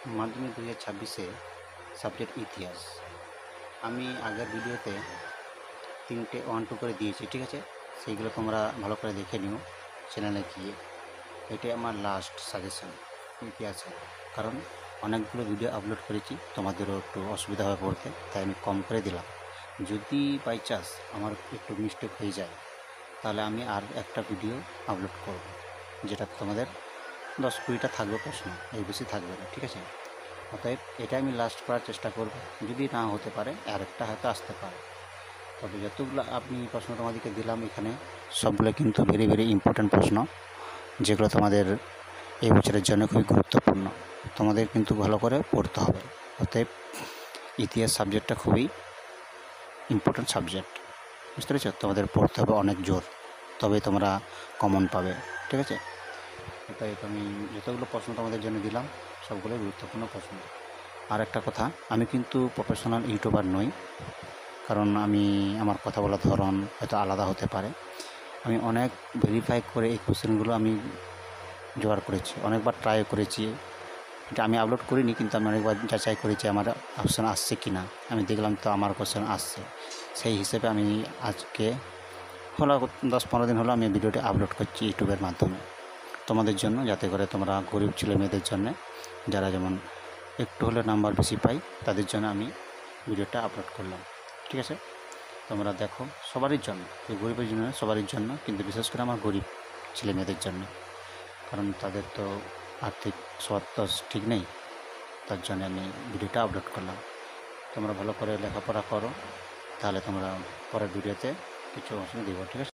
মাধ্যমিক 2026-এ সাবজেক্ট ইতিহাস। আমি আগের ভিডিওতে 3টে 1-2 করে দিয়েছি, ঠিক আছে? সেইগুলো তোমরা ভালো করে দেখে নিও চ্যানেলে গিয়ে। এটাই আমার লাস্ট সাজেশন ইতিহাসে, কারণ অনেকগুলো ভিডিও আপলোড করেছি, তোমাদেরও একটু অসুবিধা হয়ে পড়তে, তাই আমি কম করে দিলাম। যদি বাই চান্স আমার একটু মিস্টেক হয়ে যায়, তাহলে আমি আর একটা ভিডিও আপলোড করব, যেটা তোমাদের 10-20টা থাকবে প্রশ্ন, এর বেশি থাকবে না, ঠিক আছে? অতএব এটা আমি লাস্ট করার চেষ্টা করব। যদি না হতে পারে আরেকটা হয়তো আসতে পারে, তবে যতগুলো আপনি প্রশ্ন তোমাদেরকে দিলাম এখানে সবগুলো কিন্তু ভেরি ভেরি ইম্পর্ট্যান্ট প্রশ্ন, যেগুলো তোমাদের এই বছরের জন্য খুবই গুরুত্বপূর্ণ। তোমাদের কিন্তু ভালো করে পড়তে হবে। অতএব ইতিহাস সাবজেক্টটা খুবই ইম্পর্ট্যান্ট সাবজেক্ট, বুঝতে পেরেছো? তোমাদের পড়তে হবে অনেক জোর, তবে তোমরা কমন পাবে, ঠিক আছে? তাই আমি যতগুলো প্রশ্ন তোমাদের জন্য দিলাম সবগুলোই গুরুত্বপূর্ণ প্রশ্ন। আর একটা কথা, আমি কিন্তু প্রফেশনাল ইউটিউবার নই, কারণ আমার কথা বলার ধরন হয়তো আলাদা হতে পারে। আমি অনেক ভেরিফাই করে এই কোশ্চেনগুলো আমি জোগাড় করেছি, অনেকবার ট্রাই করেছি। এটা আমি আপলোড করিনি, কিন্তু আমি অনেকবার যাচাই করেছি আমার অপশান আসছে কি না। আমি দেখলাম তো আমার কোশ্চেন আসছে, সেই হিসেবে আমি আজকে হলো 10-15 দিন হলো আমি ভিডিওটি আপলোড করছি ইউটিউবের মাধ্যমে তোমাদের জন্য, যাতে করে তোমরা গরিব ছেলে মেয়েদের জন্য, যারা যেমন একটু হলে নাম্বার বেশি পাই, তাদের জন্য আমি ভিডিওটা আপলোড করলাম, ঠিক আছে? তোমরা দেখো, সবারই জন্য, এই গরিবের জন্য সবারই জন্য, কিন্তু বিশেষ করে আমার গরিব ছেলে মেয়েদের জন্য, কারণ তাদের তো আর্থিক সহায়তা ঠিক নেই, তার জন্য আমি ভিডিওটা আপলোড করলাম। তোমরা ভালো করে লেখাপড়া করো, তাহলে তোমরা পরের ভিডিওতে কিছু অপশন দেবো, ঠিক আছে?